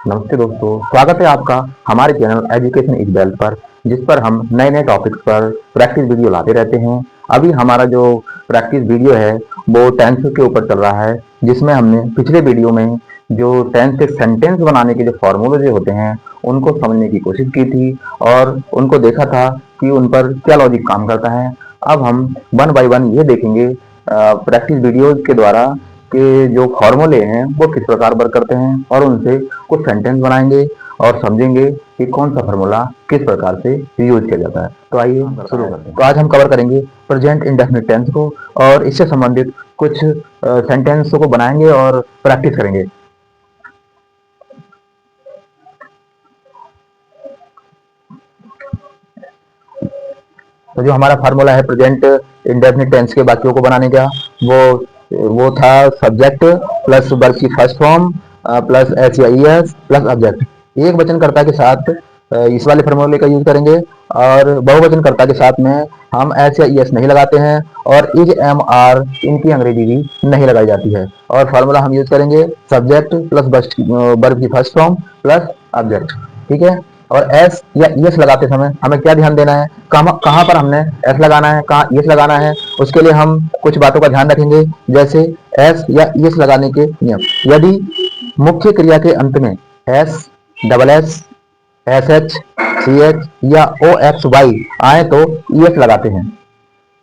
नमस्ते दोस्तों, स्वागत है आपका हमारे चैनल एजुकेशन इज वेल्थ पर, जिस पर हम नए नए टॉपिक्स पर प्रैक्टिस वीडियो लाते रहते हैं। अभी हमारा जो प्रैक्टिस वीडियो है वो टेंस के ऊपर चल रहा है, जिसमें हमने पिछले वीडियो में जो टेंस के सेंटेंस बनाने के जो फॉर्मूले होते हैं उनको समझने की कोशिश की थी और उनको देखा था कि उन पर क्या लॉजिक काम करता है। अब हम वन बाय वन ये देखेंगे प्रैक्टिस वीडियोज के द्वारा कि जो फॉर्मूले हैं वो किस प्रकार वर्क करते हैं और उनसे कुछ सेंटेंस बनाएंगे और समझेंगे कि कौन सा फॉर्मूला किस प्रकार से यूज किया जाता है। तो आइए शुरू करते हैं। तो आज हम कवर करेंगे प्रेजेंट इंडेफिनिट टेंस को और इससे संबंधित कुछ सेंटेंस को बनाएंगे और प्रैक्टिस करेंगे। तो जो हमारा फार्मूला है प्रेजेंट इंडेफिनिट टेंस के वाक्यों को बनाने का, वो था सब्जेक्ट प्लस वर्ब की फर्स्ट फॉर्म प्लस एस या ई एस प्लस ऑब्जेक्ट। एक वचनकर्ता के साथ इस वाले फार्मूले का यूज करेंगे और बहुवचनकर्ता के साथ में हम एस या ई एस नहीं लगाते हैं और इज एम आर इनकी अंग्रेजी भी नहीं लगाई जाती है। और फार्मूला हम यूज करेंगे सब्जेक्ट प्लस वर्ब की फर्स्ट फॉर्म प्लस ऑब्जेक्ट। ठीक है। और एस या एस लगाते समय हमें क्या ध्यान देना है, कहाँ पर हमने एस लगाना है, कहाँ एस लगाना है, उसके लिए हम कुछ बातों का ध्यान रखेंगे। जैसे एस या एस लगाने के नियम, यदि मुख्य क्रिया के अंत में S, double S, S H, C H या ओ एक्स वाई आए तो ई एस लगाते हैं।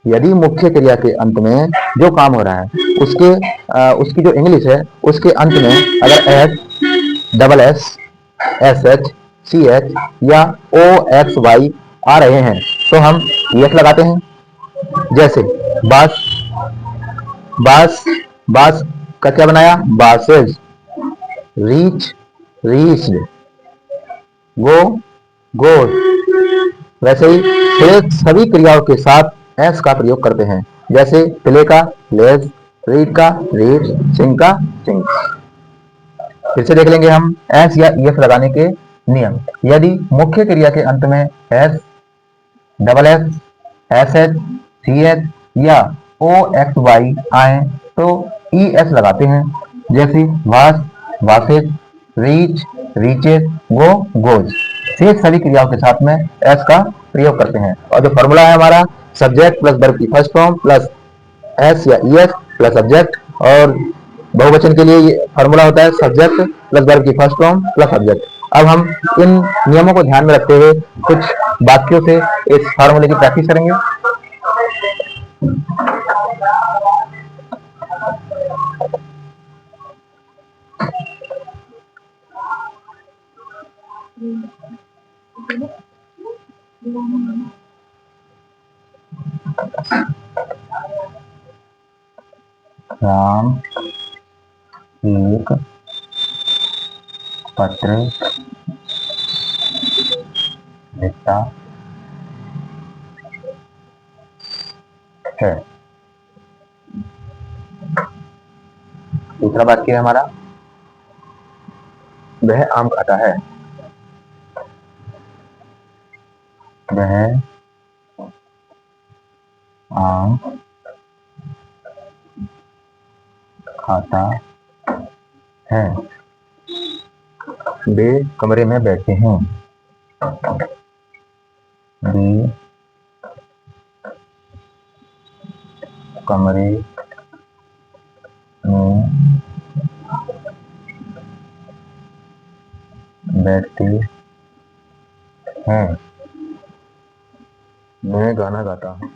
यदि मुख्य क्रिया के अंत में जो काम हो रहा है उसकी जो इंग्लिश है उसके अंत में अगर S, double S, S H, C H या ओ एक्स वाई आ रहे हैं तो हम एस लगाते हैं। जैसे बास, बास, बास का क्या बनाया, बासेज। Reach, reached. गो, गोड। वैसे ही प्ले सभी क्रियाओं के साथ एस का प्रयोग करते हैं। जैसे प्ले का प्लेज, रीड का रीड, सिंग का सिंग। फिर से देख लेंगे हम एस या एस लगाने के नियम। यदि मुख्य क्रिया के अंत में S, double S, S H, C H या ओ एक्स वाई आए तो ई एस लगाते हैं। जैसे वास, वासेज, रीच, रीचेस, गो, गोज। शेष सभी क्रियाओं के साथ में एस का प्रयोग करते हैं। और जो फॉर्मूला है हमारा सब्जेक्ट प्लस वर्ब की फर्स्ट फॉर्म प्लस एस या ई एस प्लस सब्जेक्ट। और बहुवचन के लिए ये फॉर्मूला होता है सब्जेक्ट प्लस वर्ब की फर्स्ट फॉर्म प्लस सब्जेक्ट। अब हम इन नियमों को ध्यान में रखते हुए कुछ वाक्यों से इस फॉर्मूले की प्रैक्टिस करेंगे। राम एक पत्र लिखता है। दूसरा वाक्य है हमारा वह आम खाता है। वह आम खाता है। वे कमरे में बैठे हैं। वे कमरे में बैठते हैं। मैं गाना गाता हूँ।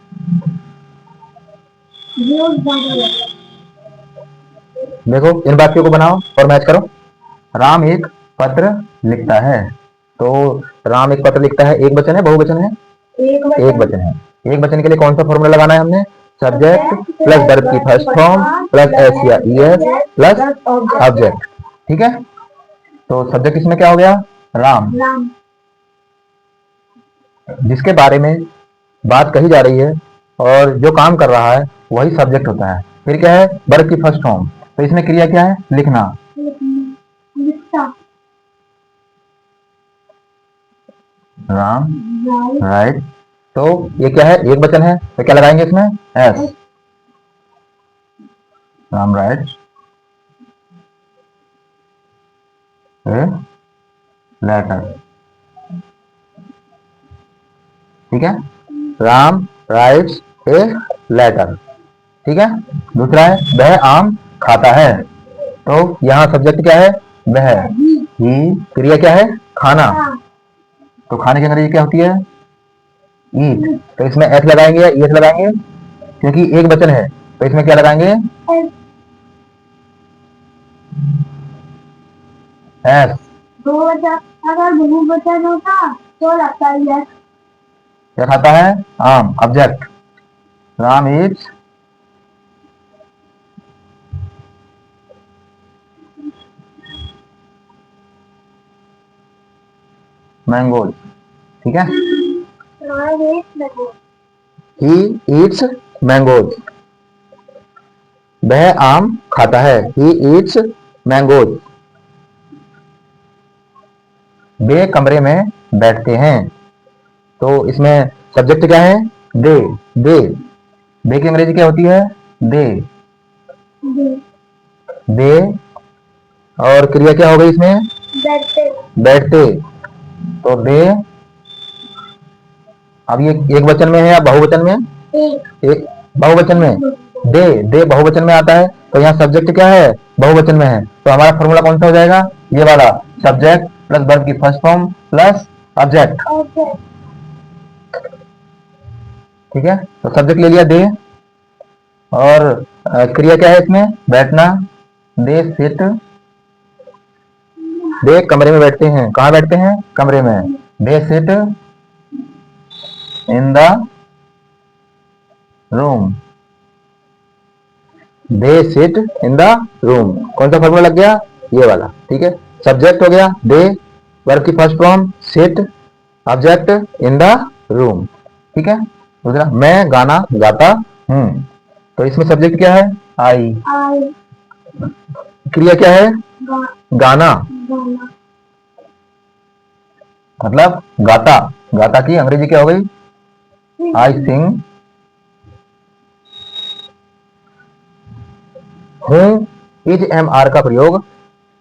देखो इन वाक्यों को बनाओ और मैच करो। राम एक पत्र लिखता है। तो राम एक पत्र लिखता है, एक वचन है बहुवचन है, एक वचन है। एक वचन के लिए कौन सा फॉर्मूला लगाना है हमने, सब्जेक्ट प्लस वर्ब की फर्स्ट फॉर्म प्लस एस या ई एस प्लस ऑब्जेक्ट। ठीक है। तो सब्जेक्ट इसमें क्या हो गया, राम, जिसके बारे में बात कही जा रही है और जो काम कर रहा है वही सब्जेक्ट होता है। फिर क्या है, वर्ब की फर्स्ट फॉर्म। तो इसमें क्रिया क्या है, लिखना। राम राइट। तो ये क्या है, एक वचन है तो क्या लगाएंगे इसमें, एस। राम राइट लेटर, ठीक है। राम राइट्स ए लेटर, ठीक है। दूसरा है वह आम खाता है, तो यहाँ सब्जेक्ट क्या है, वह। ही क्रिया क्या है, खाना, तो खाने की अंग्रेजी क्या होती है, ईट। तो इसमें एस लगाएंगे या ईएस लगाएंगे, क्योंकि एक वचन है, तो इसमें क्या लगाएंगे, एस। अगर बहुवचन होता तो लगता है यस। क्या खाता है, आम, ऑब्जेक्ट। राम इज मैंगोज, ठीक है। ही ईट्स मैंगोज, वह आम खाता है, ही ईट्स मैंगोज। वे कमरे में बैठते हैं, तो इसमें सब्जेक्ट क्या है, दे। दे, दे की अंग्रेजी क्या होती है, दे। दे और क्रिया क्या हो गई इसमें, बैठते, बैठते, तो दे। अब ये एक वचन में है या बहुवचन में, एक बहुवचन में। दे, दे बहुवचन में आता है, तो यहाँ सब्जेक्ट क्या है, बहुवचन में है, तो हमारा फॉर्मूला कौन सा हो जाएगा, ये वाला, सब्जेक्ट प्लस वर्ब की फर्स्ट फॉर्म प्लस ऑब्जेक्ट, ठीक है। तो सब्जेक्ट ले लिया दे, और क्रिया क्या है इसमें, बैठना। दे सिट, दे कमरे में बैठते हैं, कहाँ बैठते हैं, कमरे में। They sit in the room, they sit in the room, कौन सा फॉर्मूला लग गया, ये वाला, ठीक है। सब्जेक्ट हो गया दे, वर्ब की first form sit, object in the room, ठीक है। दूसरा मैं गाना गाता हूँ, तो इसमें सब्जेक्ट क्या है, आई। क्रिया क्या है, गाना, मतलब गाता। गाता की अंग्रेजी क्या हो गई, आई सिंग। हूँ इज एम आर का प्रयोग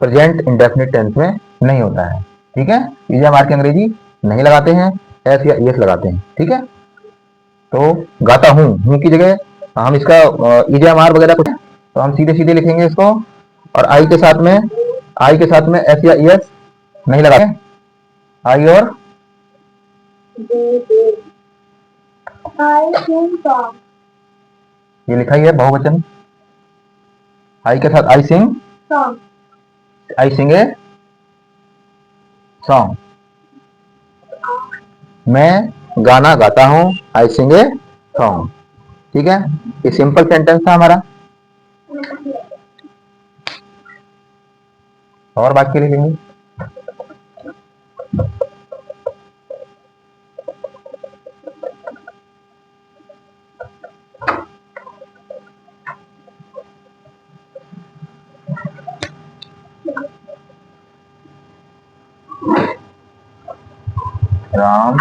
प्रेजेंट इंडेफिनिट टेंस में नहीं होता है, ठीक है। इज एम आर की अंग्रेजी नहीं लगाते हैं, एस या एस लगाते हैं, ठीक है। तो गाता हूँ की जगह हम इसका इज एम आर वगैरह कुछ, तो हम सीधे सीधे लिखेंगे इसको, और आई के साथ में, आई के साथ में एस या एस नहीं लगाते, आई और ये लिखा ही है बहुवचन, आई के साथ आई सिंग, आई सिंग ए सॉन्ग। मैं गाना गाता हूँ, आई सिंग ए सॉन्ग, ठीक है। ये सिंपल सेंटेंस था हमारा, और बात के लिखेंगे। राम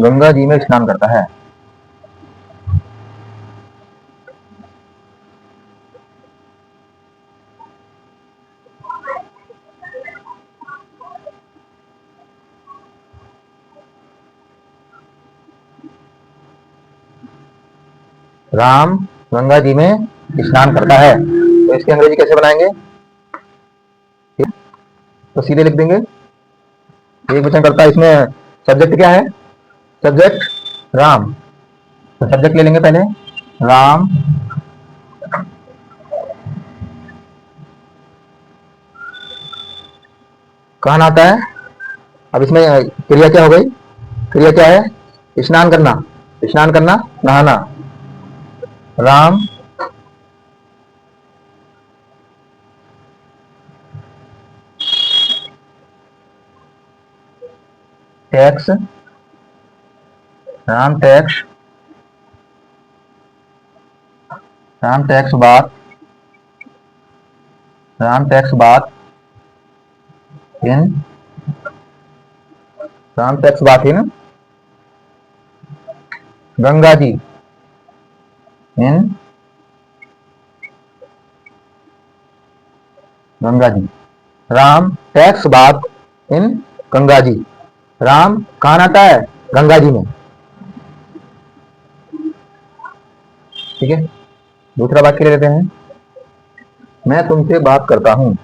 गंगा जी में स्नान करता है, राम गंगा जी में स्नान करता है, तो इसकी अंग्रेजी कैसे बनाएंगे, तो सीधे लिख देंगे, एक वचन करता है, इसमें सब्जेक्ट क्या है, सब्जेक्ट राम, तो सब्जेक्ट ले लेंगे पहले, राम कहाँ नहाता है। अब इसमें क्रिया क्या हो गई, क्रिया क्या है, स्नान करना, स्नान करना, नहाना। Ram tax, Ram tax, Ram tax बात, राम टैक्स बात इन, राम टैक्स बात इन गंगा जी, इन गंगा जी। राम टैक्स बात इन गंगा जी। राम कहाँ नहाता है? गंगा जी में। ठीक है, दूसरा वाक्य ले लेते हैं। मैं तुमसे बात करता हूं।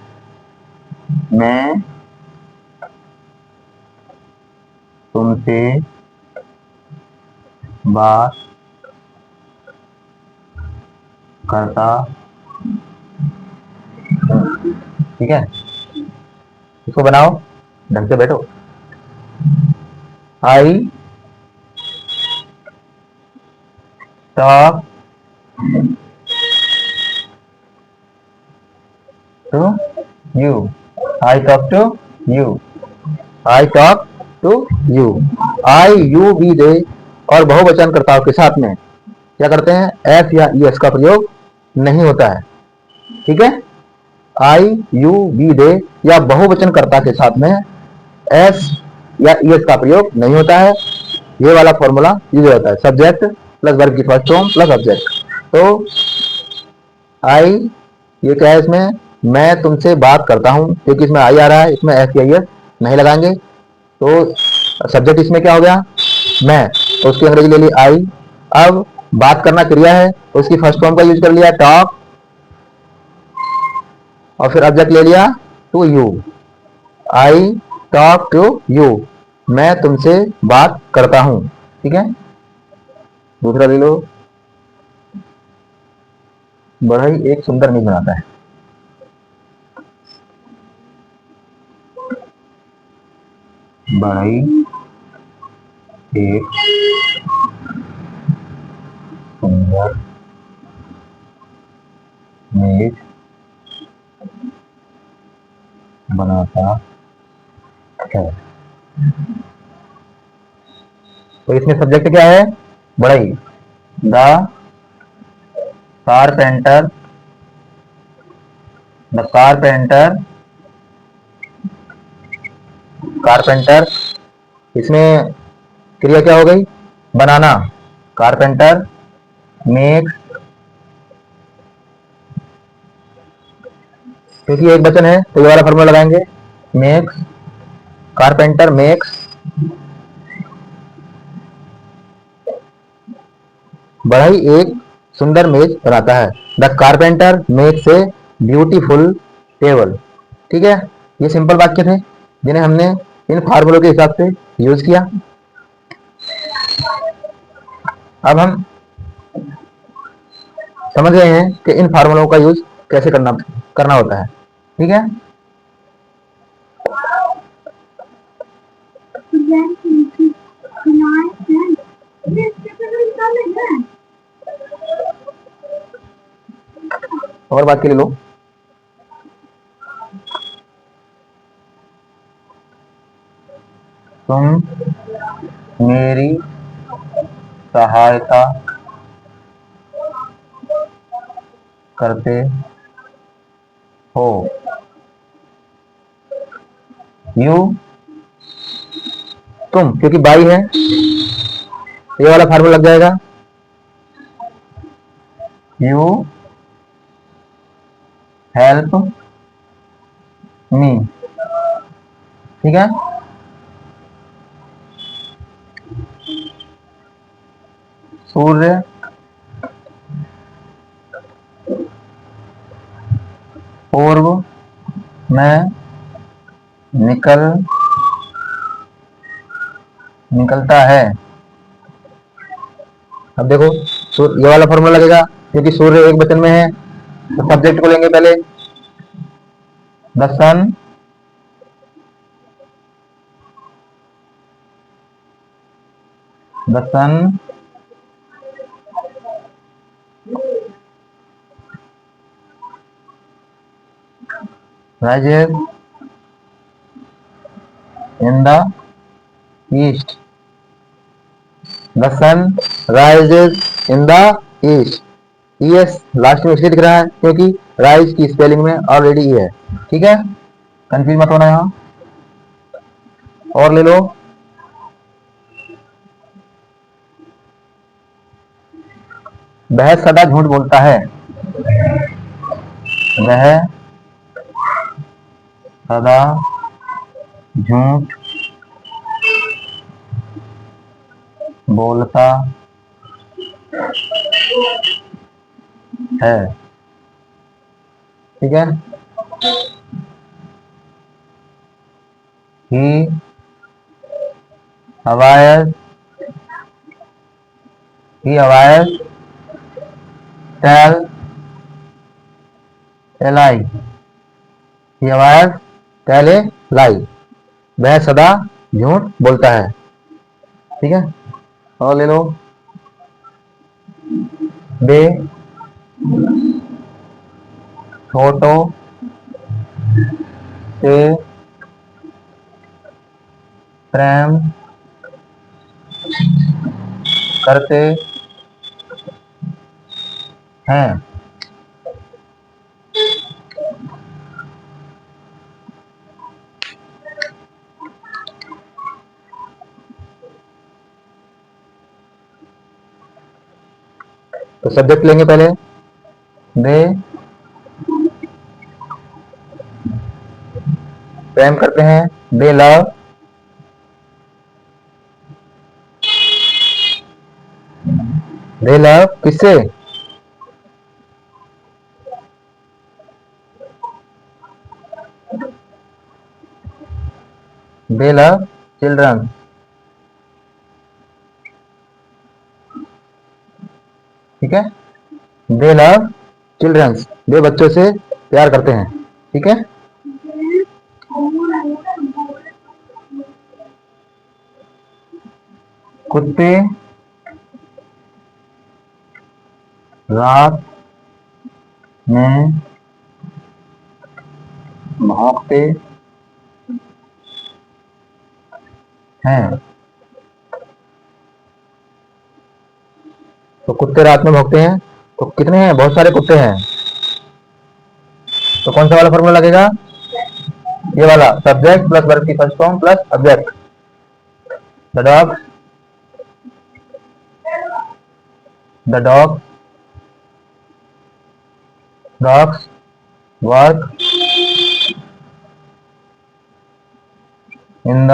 मैं तुमसे बात करता हूं। ठीक है, इसको बनाओ, ढंग से बैठो। I talk to you. I talk to you. I talk to you. I, you, we, they और बहुवचनकर्ताओं के साथ में क्या करते हैं? एस या ईएस का प्रयोग नहीं होता है। ठीक है, आई, यू, वी, दे या बहुवचनकर्ता के साथ में एस या ईएस का प्रयोग नहीं होता है। ये वाला फॉर्मूला यूज होता है, सब्जेक्ट प्लस वर्ब की फर्स्ट फॉर्म प्लस ऑब्जेक्ट। तो आई, ये क्या है इसमें? मैं तुमसे बात करता हूं, क्योंकि इसमें आई आ रहा है, इसमें एस या ईएस नहीं लगाएंगे। तो सब्जेक्ट इसमें क्या हो गया? मैं, तो उसकी अंग्रेजी ले ली आई। अब बात करना क्रिया है, तो उसकी फर्स्ट फॉर्म का यूज कर लिया टॉक, और फिर ऑब्जेक्ट ले लिया to you. I talk to you, मैं तुमसे बात करता हूं। ठीक है, दूसरा ले लो। बढ़ई एक सुंदर नींद बनाता है। बढ़ई एक सुंदर मेज बनाता है। तो इसमें सब्जेक्ट क्या है? बढ़ई। The carpenter, the carpenter, carpenter, इसमें क्रिया क्या हो गई? बनाना। कारपेंटर मेक, क्योंकि एक वचन है तो ये वाला फॉर्मूला लगाएंगे, मेक्स। कारपेंटर मेक्स बढ़ई एक सुंदर मेज बनाता है। The carpenter makes a beautiful table. ठीक है, ये सिंपल वाक्य थे जिन्हें हमने इन फार्मूलों के हिसाब से यूज किया। अब हम समझ गए हैं कि इन फार्मूलों का यूज कैसे करना करना होता है। ठीक है, और वाक्य ले लो। तुम मेरी सहायता करते हो। यू, तुम, क्योंकि बाई है, ये वाला फार्मूला लग जाएगा, यू हेल्प मी। ठीक है, सूर्य पूर्व में निकलता है। अब देखो, ये वाला फॉर्मूला लगेगा क्योंकि सूर्य एक वचन में है, तो सब्जेक्ट को लेंगे पहले, the sun, the sun rises in the east। The sun rises in the east। Es last में इसलिए दिख रहा है क्योंकि राइज की स्पेलिंग में ऑलरेडी ई है। ठीक है, कंफ्यूज मत होना यहां। और ले लो, वह सदा झूठ बोलता है। वह सदा झूठ बोलता है। ठीक है, ही अवायर्स, ही अवायर्स tell a lie, he अवायर्स tell a लाई, वह सदा झूठ बोलता है। ठीक है, और ले लो, वे छोटों से प्रेम करते हैं। तो सब्जेक्ट लेंगे पहले, वे प्रेम करते हैं, दे लव, दे लव किससे, दे लव चिल्ड्रन। ठीक है, दे लव चिल्ड्रंस, वे बच्चों से प्यार करते हैं। ठीक है, कुत्ते रात में भौंकते हैं। तो कुत्ते रात में भौंकते हैं, तो कितने हैं, बहुत सारे कुत्ते हैं, तो कौन सा वाला फॉर्मूला लगेगा, ये वाला, सब्जेक्ट प्लस वर्ब की first form plus object. The dog, the dog, dogs work in the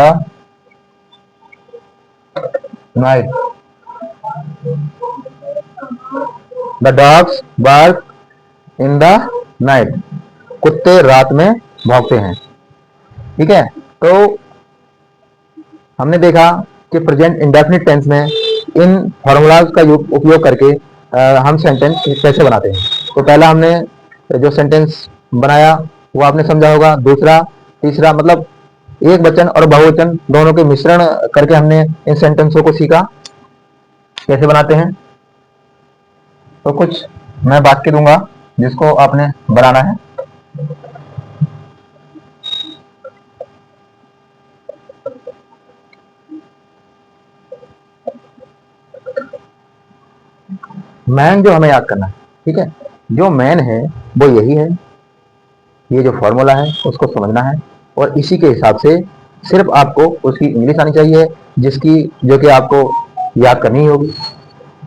night, the dogs work in the night, कुत्ते रात में भौंकते हैं। ठीक है, तो हमने देखा कि प्रेजेंट इंडेफिनिट टेंस में इन फॉर्मूलाज का उपयोग करके हम सेंटेंस कैसे बनाते हैं। तो पहला हमने जो सेंटेंस बनाया वो आपने समझा होगा, दूसरा तीसरा मतलब एक वचन और बहुवचन दोनों के मिश्रण करके हमने इन सेंटेंसों को सीखा कैसे बनाते हैं। तो कुछ मैं वाक्य दूंगा जिसको आपने बनाना है। मैन जो हमें याद करना है, ठीक है, जो मैन है वो यही है, ये जो फॉर्मूला है उसको समझना है और इसी के हिसाब से सिर्फ आपको उसकी इंग्लिश आनी चाहिए, जिसकी जो कि आपको याद करनी होगी।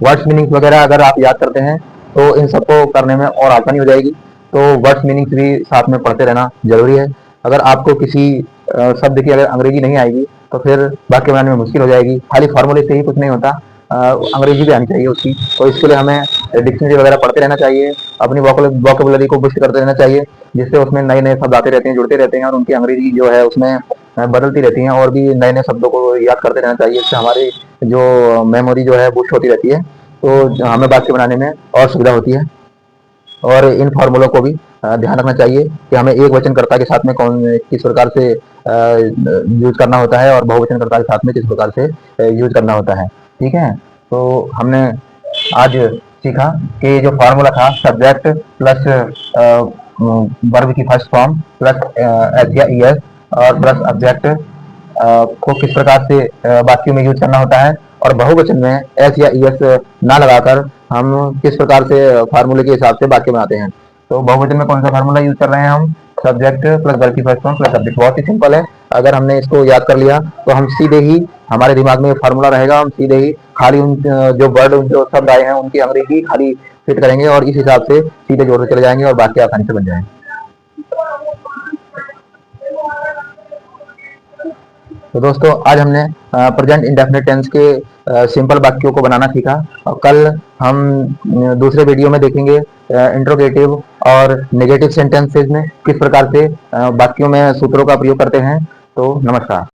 वर्ड्स मीनिंग्स वगैरह अगर आप याद करते हैं तो इन सबको करने में और आसानी हो जाएगी। तो वर्ड्स मीनिंग्स भी साथ में पढ़ते रहना जरूरी है। अगर आपको किसी शब्द की अगर अंग्रेजी नहीं आएगी तो फिर वाक्य बनाने में मुश्किल हो जाएगी। खाली फॉर्मूले से ही कुछ नहीं होता, अंग्रेजी भी आनी चाहिए उसकी। तो इसके लिए हमें डिक्शनरी वगैरह पढ़ते रहना चाहिए, अपनी वोकेबुलरी को बुस्ट करते रहना चाहिए, जिससे उसमें नए नए शब्द आते रहते हैं, जुड़ते रहते हैं और उनकी अंग्रेजी जो है उसमें बदलती रहती हैं और भी नए नए शब्दों को याद करते रहना चाहिए। इससे हमारी जो मेमोरी जो है बूस्ट होती रहती है, तो हमें वाक्य बनाने में और सुविधा होती है। और इन फॉर्मूलों को भी ध्यान रखना चाहिए कि हमें एक वचनकर्ता के साथ में कौन किस प्रकार से यूज करना होता है और बहुवचनकर्ता के साथ में किस प्रकार से यूज करना होता है। ठीक है, तो हमने आज सीखा कि जो फार्मूला था सब्जेक्ट प्लस वर्ब की फर्स्ट फॉर्म प्लस एस या ईएस और प्लस ऑब्जेक्ट को किस प्रकार से वाक्यों में यूज करना होता है, और बहुवचन में एस या ईएस ना लगाकर हम किस प्रकार से फार्मूले के हिसाब से वाक्य बनाते हैं। तो बहुवचन में कौन सा फार्मूला यूज कर रहे हैं हम, सब्जेक्ट प्लस वर्ब की फर्स्ट फॉर्म प्लस ऑब्जेक्ट। बहुत ही सिंपल है, अगर हमने इसको याद कर लिया तो हम सीधे ही हमारे दिमाग में फार्मूला रहेगा, हम सीधे ही खाली उन जो वर्ड जो शब्द आए हैं उनकी अंग्रेजी खाली फिट करेंगे और इस हिसाब से सीधे जोड़ते चले जाएंगे और वाक्य आसानी से बन जाएंगे। तो दोस्तों आज हमने प्रेजेंट इंडेफिनिट टेंस के सिंपल वाक्यों को बनाना सीखा। और कल हम दूसरे वीडियो में देखेंगे इंट्रोगेटिव और नेगेटिव सेंटेंसेज में किस प्रकार से वाक्यों में सूत्रों का प्रयोग करते हैं। तो नमस्कार।